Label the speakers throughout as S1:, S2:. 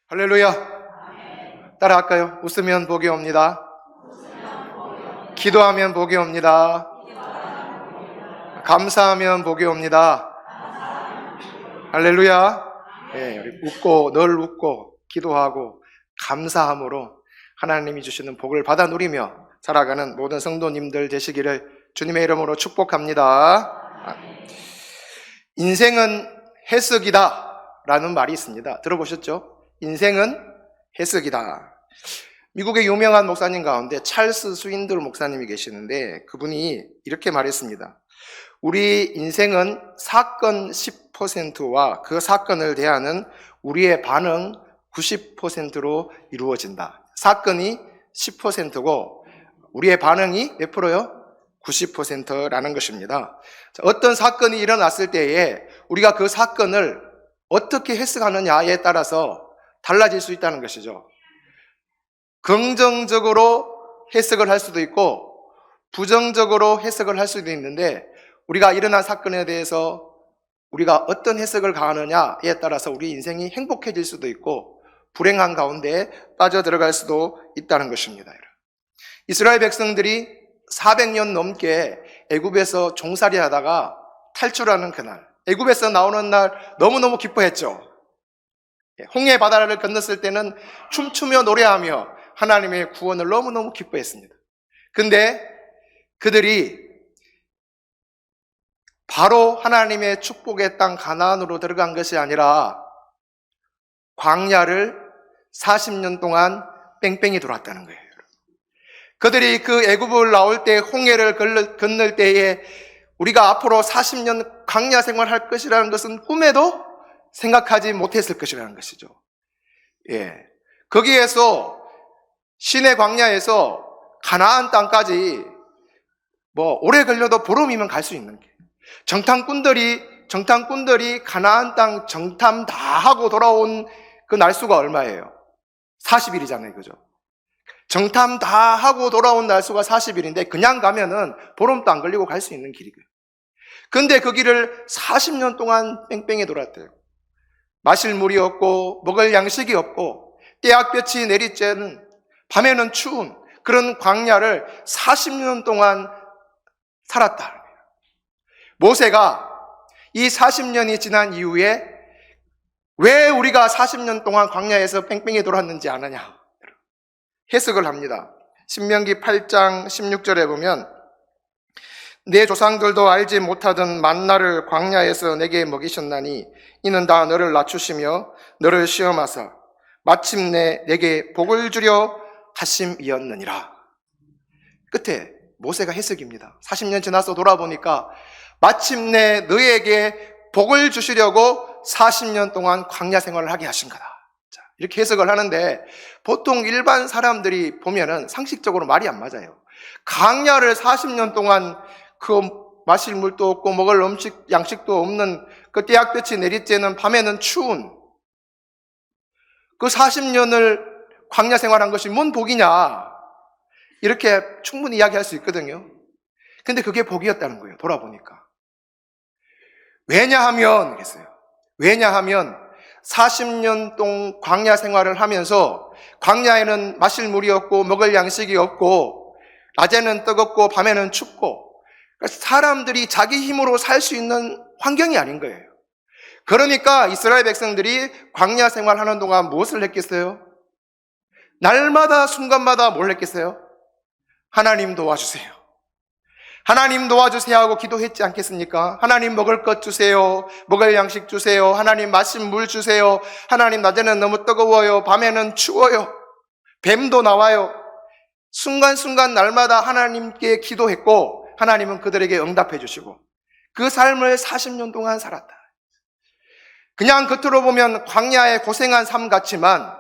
S1: 할렐루야. 따라할까요? 웃으면 복이 옵니다. 기도하면 복이 옵니다. 감사하면 복이 옵니다. 할렐루야. 네, 웃고 늘 웃고 기도하고 감사함으로 하나님이 주시는 복을 받아 누리며 살아가는 모든 성도님들 되시기를 주님의 이름으로 축복합니다. 인생은 해석이다 라는 말이 있습니다. 들어보셨죠? 인생은 해석이다. 미국의 유명한 목사님 가운데 찰스 스윈들 목사님이 계시는데 그분이 이렇게 말했습니다. 우리 인생은 사건 10%와 그 사건을 대하는 우리의 반응 90%로 이루어진다. 사건이 10%고 우리의 반응이 몇 프로요? 90%라는 것입니다. 어떤 사건이 일어났을 때에 우리가 그 사건을 어떻게 해석하느냐에 따라서 달라질 수 있다는 것이죠. 긍정적으로 해석을 할 수도 있고 부정적으로 해석을 할 수도 있는데 우리가 일어난 사건에 대해서 우리가 어떤 해석을 가하느냐에 따라서 우리 인생이 행복해질 수도 있고 불행한 가운데 빠져들어갈 수도 있다는 것입니다. 이스라엘 백성들이 400년 넘게 애굽에서 종살이 하다가 탈출하는 그날, 애굽에서 나오는 날 너무너무 기뻐했죠. 홍해 바다를 건넜을 때는 춤추며 노래하며 하나님의 구원을 너무너무 기뻐했습니다. 근데 그들이 바로 하나님의 축복의 땅 가나안으로 들어간 것이 아니라 광야를 40년 동안 뺑뺑이 돌았다는 거예요. 그들이 그 애굽을 나올 때 홍해를 건널 때에 우리가 앞으로 40년 광야 생활할 것이라는 것은 꿈에도 생각하지 못했을 것이라는 것이죠. 거기에서 시내 광야에서 가나안 땅까지 오래 걸려도 보름이면 갈 수 있는 게 정탐꾼들이 가나안 땅 정탐 다 하고 돌아온 그 날수가 얼마예요? 40일이잖아요. 그죠? 정탐 다 하고 돌아온 날수가 40일인데 그냥 가면은 보름도 안 걸리고 갈 수 있는 길이고요. 근데 그 길을 40년 동안 뺑뺑이 돌았대요. 마실 물이 없고 먹을 양식이 없고 떼약볕이 내리쬐는 밤에는 추운 그런 광야를 40년 동안 살았다. 모세가 이 40년이 지난 이후에 왜 우리가 40년 동안 광야에서 뺑뺑이 돌았는지 아느냐 해석을 합니다. 신명기 8장 16절에 보면 내 조상들도 알지 못하던 만나를 광야에서 내게 먹이셨나니 이는 다 너를 낮추시며 너를 시험하사 마침내 내게 복을 주려 하심이었느니라. 끝에 모세가 해석입니다. 40년 지나서 돌아보니까 마침내 너에게 복을 주시려고 40년 동안 광야 생활을 하게 하신 거다. 이렇게 해석을 하는데 보통 일반 사람들이 보면은 상식적으로 말이 안 맞아요. 광야를 40년 동안 그 마실 물도 없고 먹을 양식도 없는 그 떼약볕이 내리쬐는 밤에는 추운 그 40년을 광야 생활한 것이 뭔 복이냐 이렇게 충분히 이야기할 수 있거든요. 근데 그게 복이었다는 거예요. 돌아보니까. 왜냐하면 40년 동안 광야 생활을 하면서 광야에는 마실 물이 없고 먹을 양식이 없고 낮에는 뜨겁고 밤에는 춥고 사람들이 자기 힘으로 살 수 있는 환경이 아닌 거예요. 그러니까 이스라엘 백성들이 광야 생활하는 동안 무엇을 했겠어요? 날마다 순간마다 뭘 했겠어요? 하나님 도와주세요. 하나님 도와주세요 하고 기도했지 않겠습니까? 하나님 먹을 것 주세요. 먹을 양식 주세요. 하나님 마실 물 주세요. 하나님 낮에는 너무 뜨거워요. 밤에는 추워요. 뱀도 나와요. 순간순간 날마다 하나님께 기도했고 하나님은 그들에게 응답해 주시고 그 삶을 40년 동안 살았다. 그냥 겉으로 보면 광야에 고생한 삶 같지만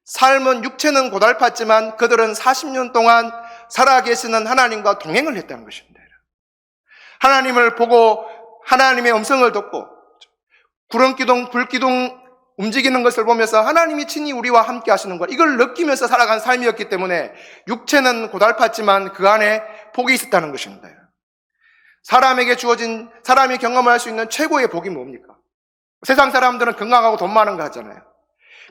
S1: 삶은 육체는 고달팠지만 그들은 40년 동안 살아계시는 하나님과 동행을 했다는 것입니다. 하나님을 보고 하나님의 음성을 듣고 구름기둥, 불기둥 움직이는 것을 보면서 하나님이 친히 우리와 함께 하시는 것 이걸 느끼면서 살아간 삶이었기 때문에 육체는 고달팠지만 그 안에 복이 있었다는 것입니다. 사람에게 주어진 사람이 경험할 수 있는 최고의 복이 뭡니까? 세상 사람들은 건강하고 돈 많은 거 하잖아요.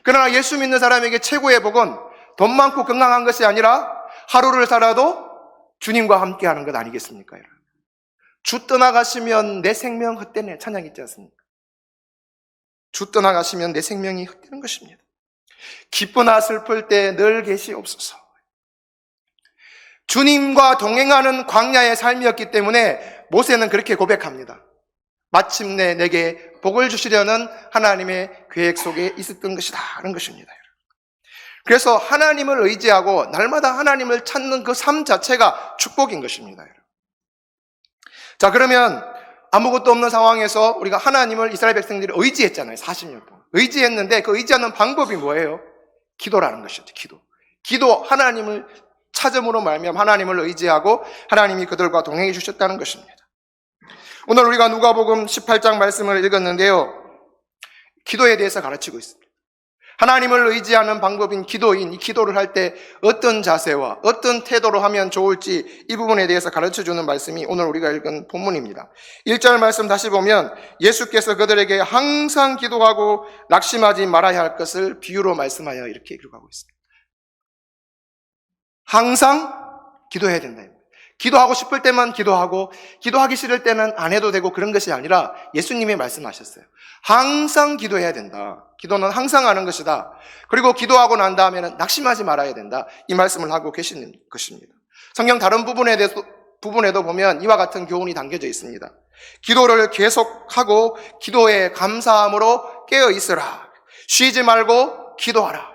S1: 그러나 예수 믿는 사람에게 최고의 복은 돈 많고 건강한 것이 아니라 하루를 살아도 주님과 함께하는 것 아니겠습니까? 주 떠나가시면 내 생명 헛되네, 찬양 있지 않습니까? 주 떠나가시면 내 생명이 헛되는 것입니다. 기쁘나 슬플 때 늘 계시옵소서. 주님과 동행하는 광야의 삶이었기 때문에 모세는 그렇게 고백합니다. 마침내 내게 복을 주시려는 하나님의 계획 속에 있었던 것이다 하는 것입니다. 그래서 하나님을 의지하고 날마다 하나님을 찾는 그 삶 자체가 축복인 것입니다. 자, 그러면 아무것도 없는 상황에서 우리가 하나님을 이스라엘 백성들이 의지했잖아요. 40년 동안 의지했는데 그 의지하는 방법이 뭐예요? 기도라는 것이죠. 기도, 하나님을 찾음으로 말미암아 하나님을 의지하고 하나님이 그들과 동행해 주셨다는 것입니다. 오늘 우리가 누가복음 18장 말씀을 읽었는데요, 기도에 대해서 가르치고 있습니다. 하나님을 의지하는 방법인 기도인 이 기도를 할 때 어떤 자세와 어떤 태도로 하면 좋을지 이 부분에 대해서 가르쳐주는 말씀이 오늘 우리가 읽은 본문입니다. 1절 말씀 다시 보면 예수께서 그들에게 항상 기도하고 낙심하지 말아야 할 것을 비유로 말씀하여 이렇게 기록하고 있습니다. 항상 기도해야 된다. 기도하고 싶을 때만 기도하고 기도하기 싫을 때는 안 해도 되고 그런 것이 아니라 예수님이 말씀하셨어요. 항상 기도해야 된다. 기도는 항상 하는 것이다. 그리고 기도하고 난 다음에는 낙심하지 말아야 된다. 이 말씀을 하고 계시는 것입니다. 성경 다른 부분에도 보면 이와 같은 교훈이 담겨져 있습니다. 기도를 계속하고 기도에 감사함으로 깨어 있으라. 쉬지 말고 기도하라.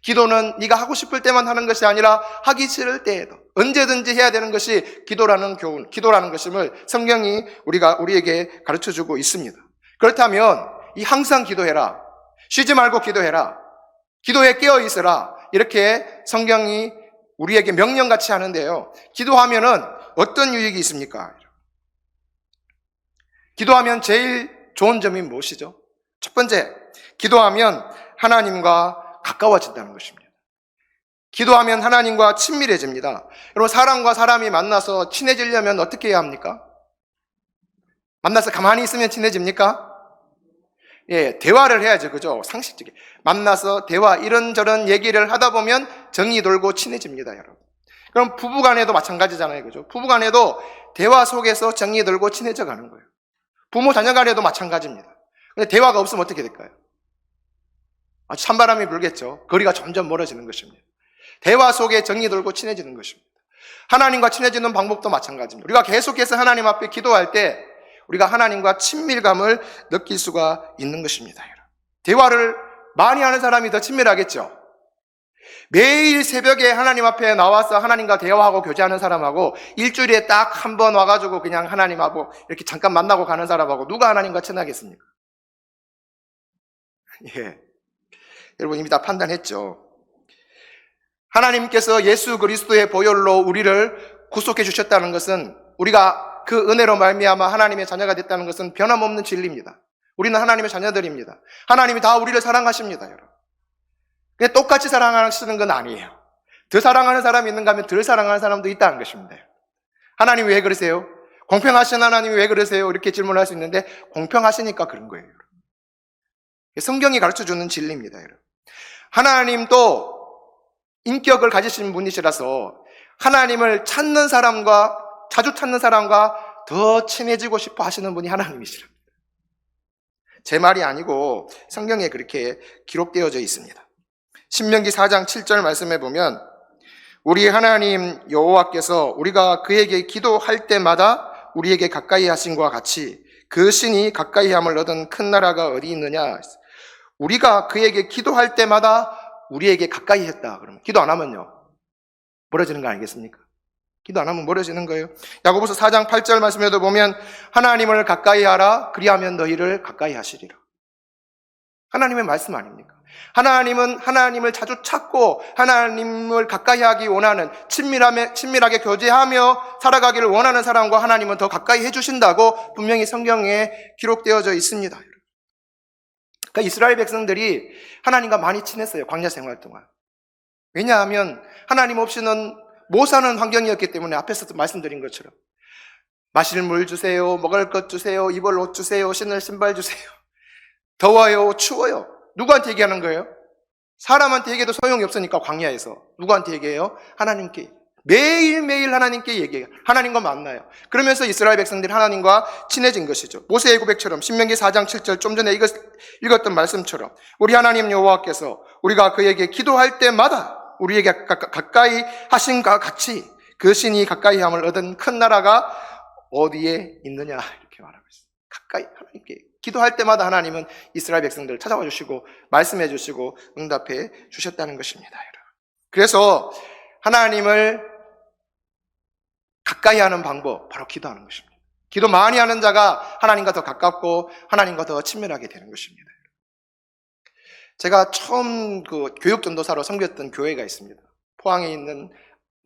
S1: 기도는 네가 하고 싶을 때만 하는 것이 아니라 하기 싫을 때에도 언제든지 해야 되는 것이 기도라는 교훈, 기도라는 것임을 성경이 우리에게 가르쳐주고 있습니다. 그렇다면 이 항상 기도해라, 쉬지 말고 기도해라, 기도에 깨어 있으라, 이렇게 성경이 우리에게 명령같이 하는데요, 기도하면은 어떤 유익이 있습니까? 기도하면 제일 좋은 점이 무엇이죠? 첫 번째, 기도하면 하나님과 가까워진다는 것입니다. 기도하면 하나님과 친밀해집니다. 여러분, 사람과 사람이 만나서 친해지려면 어떻게 해야 합니까? 만나서 가만히 있으면 친해집니까? 예, 대화를 해야죠. 그죠? 상식적인. 만나서 대화, 이런저런 얘기를 하다 보면 정이 돌고 친해집니다, 여러분. 그럼 부부간에도 마찬가지잖아요. 그죠? 부부간에도 대화 속에서 정이 돌고 친해져 가는 거예요. 부모 자녀간에도 마찬가지입니다. 근데 대화가 없으면 어떻게 될까요? 아주 찬바람이 불겠죠. 거리가 점점 멀어지는 것입니다. 대화 속에 정이 돌고 친해지는 것입니다. 하나님과 친해지는 방법도 마찬가지입니다. 우리가 계속해서 하나님 앞에 기도할 때 우리가 하나님과 친밀감을 느낄 수가 있는 것입니다. 대화를 많이 하는 사람이 더 친밀하겠죠. 매일 새벽에 하나님 앞에 나와서 하나님과 대화하고 교제하는 사람하고 일주일에 딱 한 번 와가지고 그냥 하나님하고 이렇게 잠깐 만나고 가는 사람하고 누가 하나님과 친하겠습니까? 예. 여러분 이미 다 판단했죠. 하나님께서 예수 그리스도의 보혈로 우리를 구속해 주셨다는 것은, 우리가 그 은혜로 말미암아 하나님의 자녀가 됐다는 것은 변함없는 진리입니다. 우리는 하나님의 자녀들입니다. 하나님이 다 우리를 사랑하십니다, 여러분. 그냥 똑같이 사랑하시는 건 아니에요. 더 사랑하는 사람이 있는가 하면 덜 사랑하는 사람도 있다는 것입니다. 하나님이 왜 그러세요? 공평하신 하나님이 왜 그러세요? 이렇게 질문할 수 있는데 공평하시니까 그런 거예요. 성경이 가르쳐주는 진리입니다, 여러분. 하나님도 인격을 가지신 분이시라서 하나님을 찾는 사람과, 자주 찾는 사람과 더 친해지고 싶어 하시는 분이 하나님이시랍니다. 제 말이 아니고 성경에 그렇게 기록되어져 있습니다. 신명기 4장 7절 말씀에 보면 우리 하나님 여호와께서 우리가 그에게 기도할 때마다 우리에게 가까이 하신과 같이 그 신이 가까이함을 얻은 큰 나라가 어디 있느냐. 우리가 그에게 기도할 때마다 우리에게 가까이 했다. 그러면 기도 안 하면요, 멀어지는 거 아니겠습니까? 기도 안 하면 멀어지는 거예요. 야고보서 4장 8절 말씀에도 보면 하나님을 가까이 하라, 그리하면 너희를 가까이 하시리라. 하나님의 말씀 아닙니까? 하나님은 하나님을 자주 찾고 하나님을 가까이 하기 원하는, 친밀하게 교제하며 살아가기를 원하는 사람과 하나님은 더 가까이 해주신다고 분명히 성경에 기록되어져 있습니다. 그러니까 이스라엘 백성들이 하나님과 많이 친했어요, 광야 생활 동안. 왜냐하면 하나님 없이는 못 사는 환경이었기 때문에 앞에서 말씀드린 것처럼 마실 물 주세요, 먹을 것 주세요, 입을 옷 주세요, 신을 신발 주세요. 더워요, 추워요. 누구한테 얘기하는 거예요? 사람한테 얘기해도 소용이 없으니까 광야에서 누구한테 얘기해요? 하나님께. 매일매일 하나님께 얘기해요. 하나님과 만나요. 그러면서 이스라엘 백성들이 하나님과 친해진 것이죠. 모세의 고백처럼 신명기 4장 7절 좀 전에 읽었던 말씀처럼 우리 하나님 여호와께서 우리가 그에게 기도할 때마다 우리에게 가까이 하신과 같이 그 신이 가까이 함을 얻은 큰 나라가 어디에 있느냐 이렇게 말하고 있어요. 가까이 하나님께 기도할 때마다 하나님은 이스라엘 백성들을 찾아와 주시고 말씀해 주시고 응답해 주셨다는 것입니다. 여러분. 그래서 하나님을 가까이 하는 방법 바로 기도하는 것입니다. 기도 많이 하는 자가 하나님과 더 가깝고 하나님과 더 친밀하게 되는 것입니다. 제가 처음 교육전도사로 섬겼던 교회가 있습니다. 포항에 있는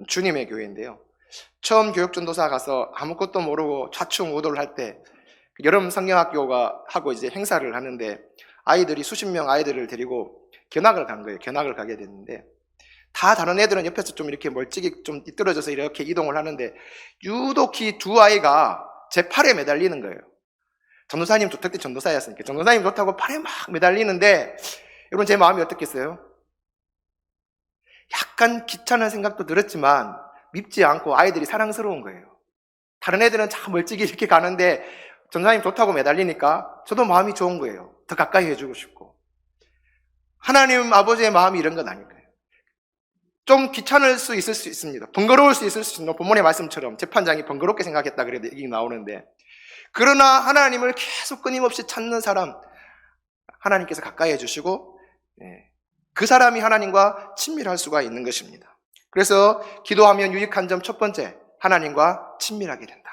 S1: 주님의 교회인데요. 처음 교육전도사 가서 아무것도 모르고 좌충우돌을 할 때 여름 성경학교가 하고 이제 행사를 하는데 아이들이 수십 명 아이들을 데리고 견학을 간 거예요. 견학을 가게 됐는데 다 다른 애들은 옆에서 좀 이렇게 멀찍이 좀 삐뚤어져서 이렇게 이동을 하는데 유독히 두 아이가 제 팔에 매달리는 거예요. 전도사님 그때 전도사였으니까 전도사님 좋다고 팔에 막 매달리는데 여러분 제 마음이 어떻겠어요? 약간 귀찮은 생각도 들었지만 밉지 않고 아이들이 사랑스러운 거예요. 다른 애들은 참 멀찍이 이렇게 가는데 전도사님 좋다고 매달리니까 저도 마음이 좋은 거예요. 더 가까이 해주고 싶고. 하나님 아버지의 마음이 이런 건 아닐까요? 좀 귀찮을 수 있을 수 있습니다. 번거로울 수 있을 수 있는 본문의 말씀처럼 재판장이 번거롭게 생각했다 그래도 얘기 나오는데 그러나 하나님을 계속 끊임없이 찾는 사람 하나님께서 가까이 해주시고 그 사람이 하나님과 친밀할 수가 있는 것입니다. 그래서 기도하면 유익한 점 첫 번째 하나님과 친밀하게 된다.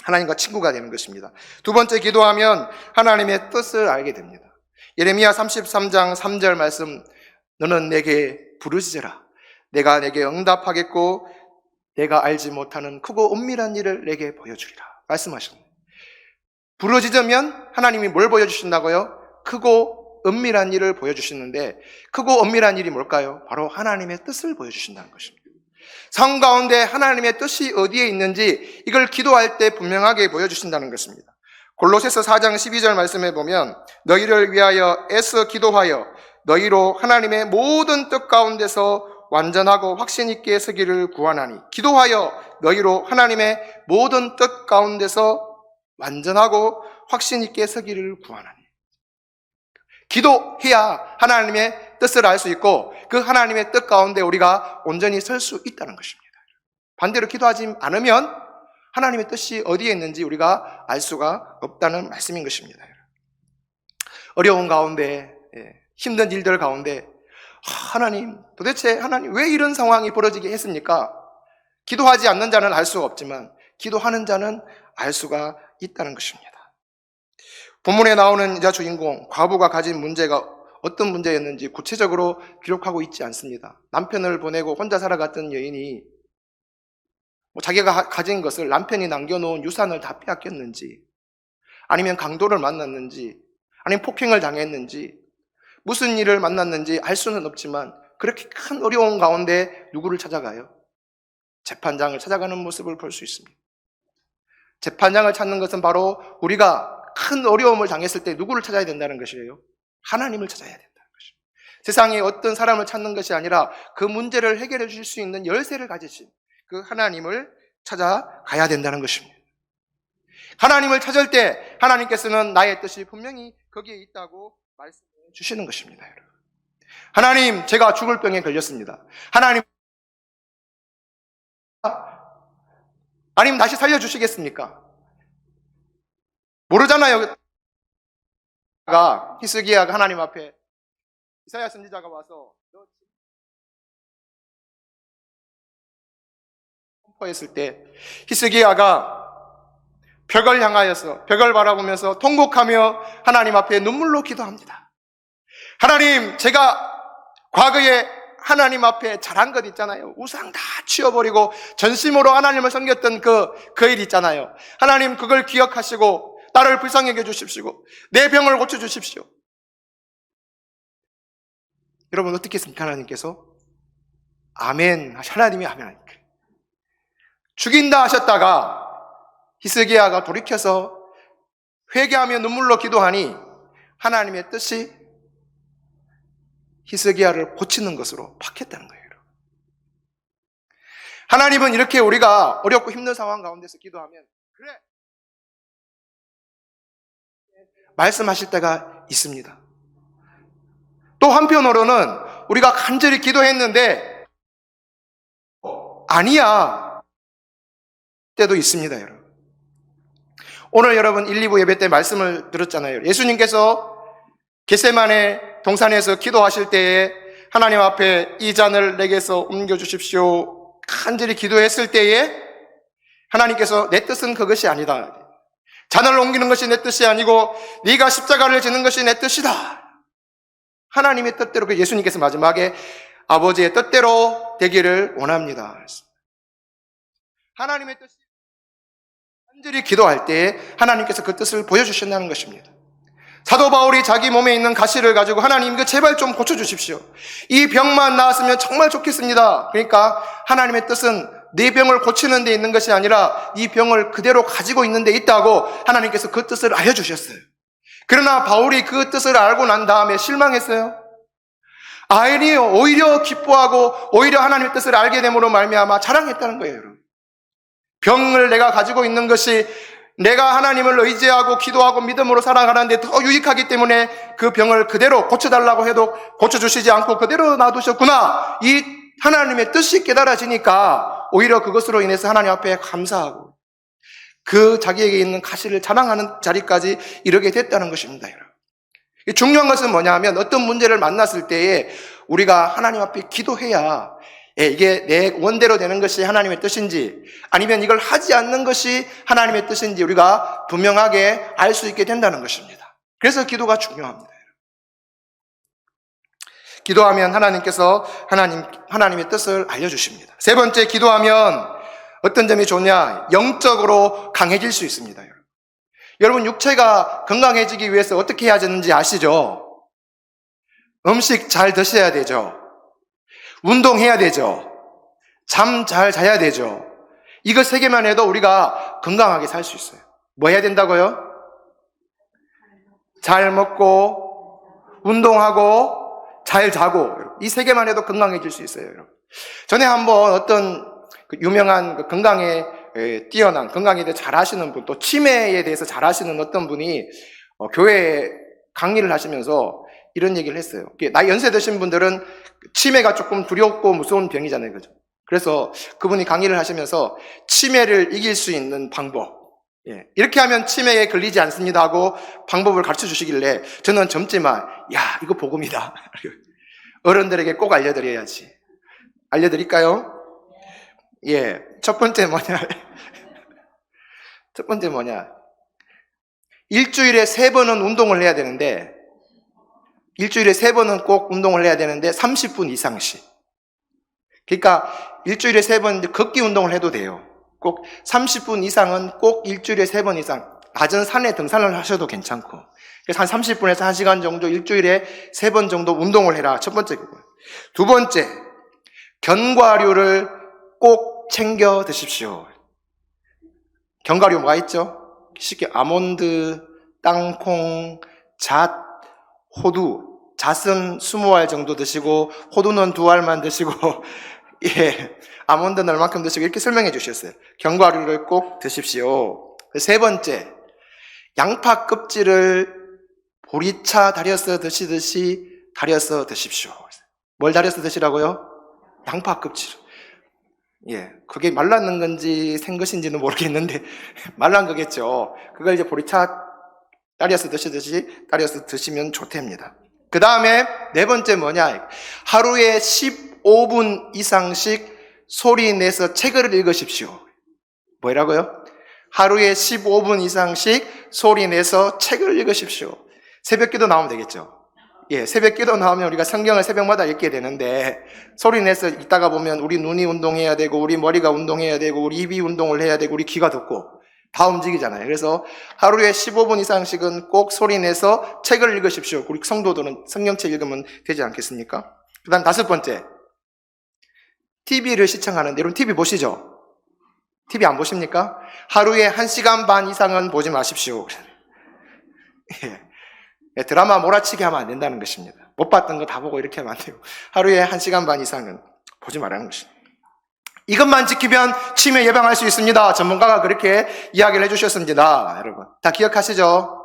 S1: 하나님과 친구가 되는 것입니다. 두 번째 기도하면 하나님의 뜻을 알게 됩니다. 예레미야 33장 3절 말씀 너는 내게 부르짖으라. 내가 내게 응답하겠고 내가 알지 못하는 크고 은밀한 일을 내게 보여주리라. 말씀하셨네요. 부르짖으면 하나님이 뭘 보여주신다고요? 크고 은밀한 일을 보여주시는데 크고 은밀한 일이 뭘까요? 바로 하나님의 뜻을 보여주신다는 것입니다. 성 가운데 하나님의 뜻이 어디에 있는지 이걸 기도할 때 분명하게 보여주신다는 것입니다. 골로새서 4장 12절 말씀에 보면 너희를 위하여 애써 기도하여 너희로 하나님의 모든 뜻 가운데서 완전하고 확신 있게 서기를 구하나니 기도하여 너희로 하나님의 모든 뜻 가운데서 완전하고 확신 있게 서기를 구하나니 기도해야 하나님의 뜻을 알 수 있고 그 하나님의 뜻 가운데 우리가 온전히 설 수 있다는 것입니다. 반대로 기도하지 않으면 하나님의 뜻이 어디에 있는지 우리가 알 수가 없다는 말씀인 것입니다. 어려운 가운데 힘든 일들 가운데 하나님 도대체 하나님 왜 이런 상황이 벌어지게 했습니까? 기도하지 않는 자는 알 수가 없지만 기도하는 자는 알 수가 있다는 것입니다. 본문에 나오는 여자 주인공 과부가 가진 문제가 어떤 문제였는지 구체적으로 기록하고 있지 않습니다. 남편을 보내고 혼자 살아갔던 여인이 자기가 가진 것을 남편이 남겨놓은 유산을 다 빼앗겼는지 아니면 강도를 만났는지 아니면 폭행을 당했는지 무슨 일을 만났는지 알 수는 없지만 그렇게 큰 어려운 가운데 누구를 찾아가요? 재판장을 찾아가는 모습을 볼 수 있습니다. 재판장을 찾는 것은 바로 우리가 큰 어려움을 당했을 때 누구를 찾아야 된다는 것이에요? 하나님을 찾아야 된다는 것입니다. 세상에 어떤 사람을 찾는 것이 아니라 그 문제를 해결해 주실 수 있는 열쇠를 가지신 그 하나님을 찾아가야 된다는 것입니다. 하나님을 찾을 때 하나님께서는 나의 뜻이 분명히 거기에 있다고 말씀해 주시는 것입니다. 여러분. 하나님, 제가 죽을 병에 걸렸습니다. 하나님 다시 살려주시겠습니까? 모르잖아요. 히스기야가 하나님 앞에 이사야 선지자가 와서 선포했을 때 히스기야가 벽을 향하여서 벽을 바라보면서 통곡하며 하나님 앞에 눈물로 기도합니다. 하나님, 제가 과거에 하나님 앞에 잘한 것 있잖아요. 우상 다 치워버리고 전심으로 하나님을 섬겼던 그 일 있잖아요. 하나님 그걸 기억하시고 나를 불쌍히 여겨 주십시오. 내 병을 고쳐 주십시오. 여러분 어떻게 했습니까? 하나님께서 아멘, 하나님이 아멘 하니까 죽인다 하셨다가 히스기야가 돌이켜서 회개하며 눈물로 기도하니 하나님의 뜻이 히스기야를 고치는 것으로 바뀌었다는 거예요. 하나님은 이렇게 우리가 어렵고 힘든 상황 가운데서 기도하면 그래 말씀하실 때가 있습니다. 또 한편으로는 우리가 간절히 기도했는데 아니야 때도 있습니다. 여러분, 오늘 여러분 1, 2부 예배 때 말씀을 들었잖아요. 예수님께서 겟세마네 동산에서 기도하실 때에 하나님 앞에 이 잔을 내게서 옮겨주십시오 간절히 기도했을 때에 하나님께서 내 뜻은 그것이 아니다, 잔을 옮기는 것이 내 뜻이 아니고 네가 십자가를 지는 것이 내 뜻이다, 하나님의 뜻대로, 예수님께서 마지막에 아버지의 뜻대로 되기를 원합니다. 하나님의 뜻이 간절히 기도할 때 하나님께서 그 뜻을 보여주신다는 것입니다. 사도 바울이 자기 몸에 있는 가시를 가지고 하나님 이거 제발 좀 고쳐주십시오. 이 병만 나았으면 정말 좋겠습니다. 그러니까 하나님의 뜻은 네 병을 고치는 데 있는 것이 아니라 이 병을 그대로 가지고 있는 데 있다고 하나님께서 그 뜻을 알려주셨어요. 그러나 바울이 그 뜻을 알고 난 다음에 실망했어요? 아니요, 오히려 기뻐하고 오히려 하나님의 뜻을 알게 됨으로 말미암아 자랑했다는 거예요. 여러분, 병을 내가 가지고 있는 것이 내가 하나님을 의지하고 기도하고 믿음으로 살아가는데 더 유익하기 때문에 그 병을 그대로 고쳐달라고 해도 고쳐주시지 않고 그대로 놔두셨구나, 이 하나님의 뜻이 깨달아지니까 오히려 그것으로 인해서 하나님 앞에 감사하고 그 자기에게 있는 가시를 자랑하는 자리까지 이르게 됐다는 것입니다. 여러분, 중요한 것은 뭐냐 하면 어떤 문제를 만났을 때에 우리가 하나님 앞에 기도해야 이게 내 원대로 되는 것이 하나님의 뜻인지 아니면 이걸 하지 않는 것이 하나님의 뜻인지 우리가 분명하게 알 수 있게 된다는 것입니다. 그래서 기도가 중요합니다. 기도하면 하나님께서 하나님의 뜻을 알려주십니다. 세 번째, 기도하면 어떤 점이 좋냐? 영적으로 강해질 수 있습니다. 여러분, 육체가 건강해지기 위해서 어떻게 해야 되는지 아시죠? 음식 잘 드셔야 되죠. 운동해야 되죠. 잠 잘 자야 되죠. 이거 세 개만 해도 우리가 건강하게 살 수 있어요. 뭐 해야 된다고요? 잘 먹고 운동하고 잘 자고, 이 세 개만 해도 건강해질 수 있어요. 전에 한번 어떤 유명한 건강에 뛰어난, 건강에 대해 잘 아시는 분, 또 치매에 대해서 잘 아시는 어떤 분이 교회에 강의를 하시면서 이런 얘기를 했어요. 나이 연세 드신 분들은 치매가 조금 두렵고 무서운 병이잖아요. 그죠? 그래서 그분이 강의를 하시면서 치매를 이길 수 있는 방법, 이렇게 하면 치매에 걸리지 않습니다 하고 방법을 가르쳐 주시길래 저는 젊지만 야, 이거 복음이다. 어른들에게 꼭 알려드려야지. 알려드릴까요? 첫 번째 뭐냐? 일주일에 3번은 운동을 해야 되는데, 일주일에 3번은 꼭 운동을 해야 되는데 30분 이상씩. 그러니까 일주일에 3번 걷기 운동을 해도 돼요. 꼭 30분 이상은 꼭 일주일에 3번 이상. 낮은 산에 등산을 하셔도 괜찮고. 그래서 한 30분에서 1시간 정도 일주일에 3번 정도 운동을 해라. 첫 번째 거고요. 두 번째, 견과류를 꼭 챙겨 드십시오. 견과류 뭐가 있죠? 쉽게 아몬드, 땅콩, 잣, 호두. 잣은 20알 정도 드시고 호두는 2알만 드시고 아몬드는 얼만큼 드시고 이렇게 설명해 주셨어요. 견과류를 꼭 드십시오. 세 번째, 양파 껍질을 보리차 달여서 드시듯이 달여서 드십시오. 뭘 달여서 드시라고요? 양파 껍질. 그게 말랐는 건지 생 것인지는 모르겠는데 말란 거겠죠. 그걸 이제 보리차 달여서 드시듯이 달여서 드시면 좋답니다. 그 다음에 네 번째 뭐냐? 하루에 15분 이상씩 소리 내서 책을 읽으십시오. 뭐라고요? 하루에 15분 이상씩 소리 내서 책을 읽으십시오. 새벽기도 나오면 되겠죠. 새벽기도 나오면 우리가 성경을 새벽마다 읽게 되는데 소리 내서 읽다가 보면 우리 눈이 운동해야 되고 우리 머리가 운동해야 되고 우리 입이 운동을 해야 되고 우리 귀가 듣고 다 움직이잖아요. 그래서 하루에 15분 이상씩은 꼭 소리 내서 책을 읽으십시오. 우리 성도들은 성경책 읽으면 되지 않겠습니까? 그 다음 다섯 번째, TV를 시청하는데, 여러분 TV 보시죠? TV 안 보십니까? 하루에 1시간 반 이상은 보지 마십시오. 드라마 몰아치기 하면 안 된다는 것입니다. 못 봤던 거 다 보고 이렇게 하면 안 돼요. 하루에 1시간 반 이상은 보지 말라는 것입니다. 이것만 지키면 치매 예방할 수 있습니다. 전문가가 그렇게 이야기를 해주셨습니다. 여러분 다 기억하시죠?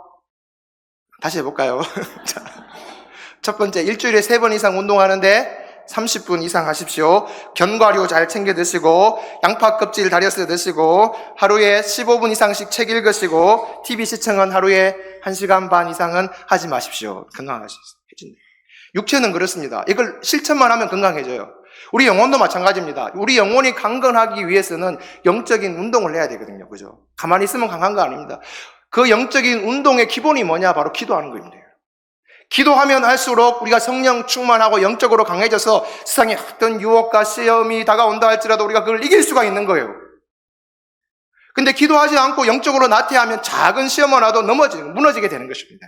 S1: 다시 해볼까요? 자, 첫 번째, 일주일에 3번 이상 운동하는데 30분 이상 하십시오. 견과류 잘 챙겨 드시고 양파 껍질 다려서 드시고 하루에 15분 이상씩 책 읽으시고 TV 시청은 하루에 1시간 반 이상은 하지 마십시오. 건강해진다. 육체는 그렇습니다. 이걸 실천만 하면 건강해져요. 우리 영혼도 마찬가지입니다. 우리 영혼이 강건하기 위해서는 영적인 운동을 해야 되거든요. 그죠? 가만히 있으면 강한 거 아닙니다. 그 영적인 운동의 기본이 뭐냐? 바로 기도하는 겁니다. 기도하면 할수록 우리가 성령 충만하고 영적으로 강해져서 세상에 어떤 유혹과 시험이 다가온다 할지라도 우리가 그걸 이길 수가 있는 거예요. 근데 기도하지 않고 영적으로 나태하면 작은 시험을 와도 무너지게 되는 것입니다.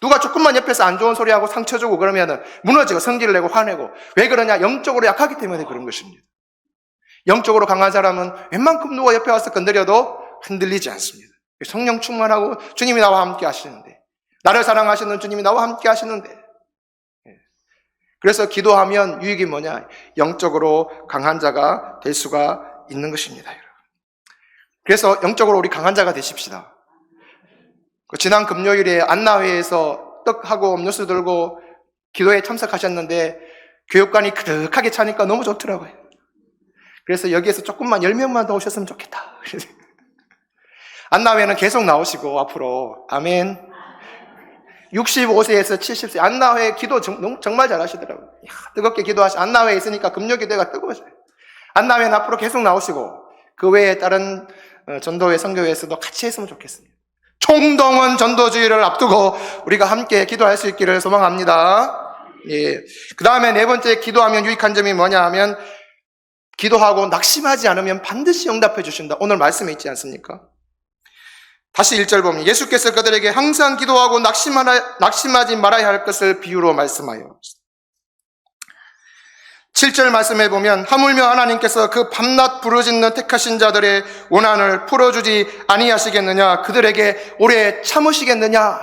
S1: 누가 조금만 옆에서 안 좋은 소리하고 상처 주고 그러면 무너지고 성질을 내고 화내고, 왜 그러냐? 영적으로 약하기 때문에 그런 것입니다. 영적으로 강한 사람은 웬만큼 누가 옆에 와서 건드려도 흔들리지 않습니다. 성령 충만하고 주님이 나와 함께 하시는데, 나를 사랑하시는 주님이 나와 함께 하시는데, 그래서 기도하면 유익이 뭐냐? 영적으로 강한 자가 될 수가 있는 것입니다. 그래서 영적으로 우리 강한 자가 되십시다. 지난 금요일에 안나회에서 떡하고 음료수 들고 기도에 참석하셨는데 교육관이 그득하게 차니까 너무 좋더라고요. 그래서 여기에서 조금만 10명만 더 오셨으면 좋겠다. 안나회는 계속 나오시고 앞으로. 아멘. 65세에서 70세 안나회 기도 정말 잘하시더라고요. 뜨겁게 안나회에 있으니까 금요기도가 뜨거워져요. 안나회는 앞으로 계속 나오시고 그 외에 다른 전도회 선교회에서도 같이 했으면 좋겠습니다. 총동원 전도주의를 앞두고 우리가 함께 기도할 수 있기를 소망합니다. 예. 그 다음에 네 번째 기도하면 유익한 점이 뭐냐 하면, 기도하고 낙심하지 않으면 반드시 응답해 주신다. 오늘 말씀에 있지 않습니까? 다시 1절 보면 예수께서 그들에게 항상 기도하고 낙심하지 말아야 할 것을 비유로 말씀하여. 7절 말씀에 보면 하물며 하나님께서 그 밤낮 부르짖는 택하신 자들의 원한을 풀어주지 아니하시겠느냐, 그들에게 오래 참으시겠느냐.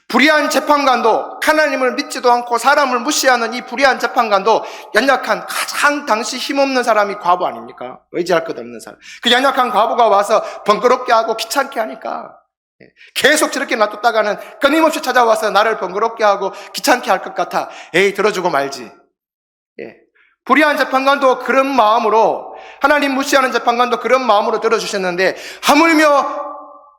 S1: 불의한 재판관도, 하나님을 믿지도 않고 사람을 무시하는 이 불의한 재판관도 연약한, 가장 당시 힘없는 사람이 과부 아닙니까? 의지할 것 없는 사람. 그 연약한 과부가 와서 번거롭게 하고 귀찮게 하니까 계속 저렇게 놔뒀다가는 끊임없이 찾아와서 나를 번거롭게 하고 귀찮게 할 것 같아. 에이, 들어주고 말지. 예. 불의한 재판관도 그런 마음으로, 하나님 무시하는 재판관도 그런 마음으로 들어주셨는데, 하물며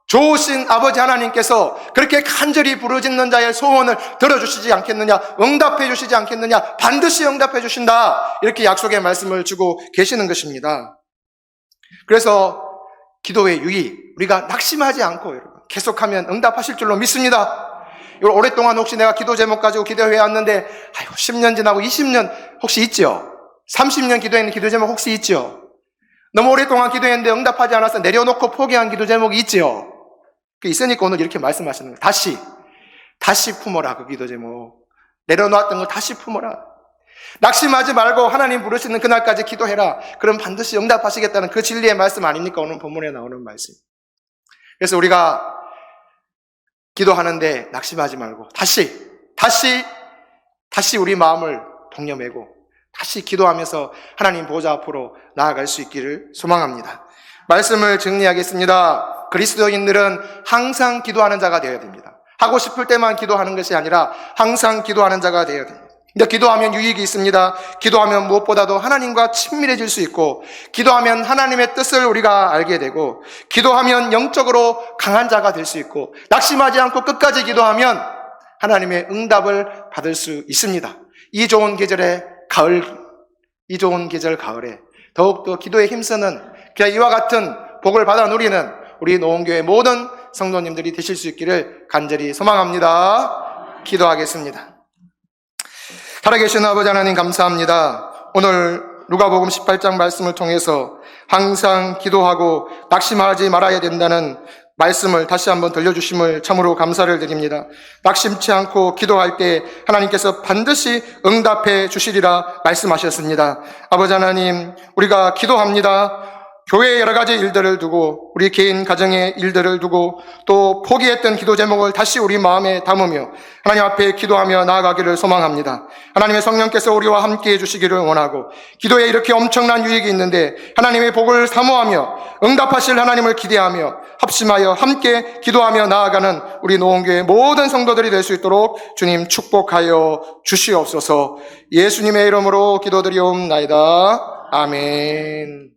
S1: 좋으신 아버지 하나님께서 그렇게 간절히 부르짖는 자의 소원을 들어주시지 않겠느냐, 응답해 주시지 않겠느냐, 반드시 응답해 주신다, 이렇게 약속의 말씀을 주고 계시는 것입니다. 그래서 기도의 유익, 우리가 낙심하지 않고 여러분 계속하면 응답하실 줄로 믿습니다. 오랫동안 혹시 내가 기도 제목 가지고 기도해 왔는데 10년 지나고 20년 혹시 있죠? 30년 기도했는 기도 제목 혹시 있죠? 너무 오랫동안 기도했는데 응답하지 않아서 내려놓고 포기한 기도 제목이 있죠? 그 있으니까 오늘 이렇게 말씀하시는 거예요. 다시 품어라. 그 기도 제목 내려놓았던 거 다시 품어라. 낙심하지 말고 하나님 부르시는 그날까지 기도해라. 그럼 반드시 응답하시겠다는 그 진리의 말씀 아닙니까? 오늘 본문에 나오는 말씀. 그래서 우리가 기도하는데 낙심하지 말고 다시 우리 마음을 동여매고 다시 기도하면서 하나님 보좌 앞으로 나아갈 수 있기를 소망합니다. 말씀을 정리하겠습니다. 그리스도인들은 항상 기도하는 자가 되어야 됩니다. 하고 싶을 때만 기도하는 것이 아니라 항상 기도하는 자가 되어야 됩니다. 근데 기도하면 유익이 있습니다. 기도하면 무엇보다도 하나님과 친밀해질 수 있고, 기도하면 하나님의 뜻을 우리가 알게 되고, 기도하면 영적으로 강한 자가 될 수 있고, 낙심하지 않고 끝까지 기도하면 하나님의 응답을 받을 수 있습니다. 이 좋은 계절 가을에 더욱더 기도에 힘쓰는 이와 같은 복을 받아 누리는 우리 노원교회 모든 성도님들이 되실 수 있기를 간절히 소망합니다. 기도하겠습니다. 살아계신 아버지 하나님 감사합니다. 오늘 누가복음 18장 말씀을 통해서 항상 기도하고 낙심하지 말아야 된다는 말씀을 다시 한번 들려주심을 참으로 감사를 드립니다. 낙심치 않고 기도할 때 하나님께서 반드시 응답해 주시리라 말씀하셨습니다. 아버지 하나님, 우리가 기도합니다. 교회의 여러 가지 일들을 두고 우리 개인 가정의 일들을 두고 또 포기했던 기도 제목을 다시 우리 마음에 담으며 하나님 앞에 기도하며 나아가기를 소망합니다. 하나님의 성령께서 우리와 함께 해주시기를 원하고 기도에 이렇게 엄청난 유익이 있는데 하나님의 복을 사모하며 응답하실 하나님을 기대하며 합심하여 함께 기도하며 나아가는 우리 노원교회 모든 성도들이 될 수 있도록 주님 축복하여 주시옵소서. 예수님의 이름으로 기도드리옵나이다. 아멘.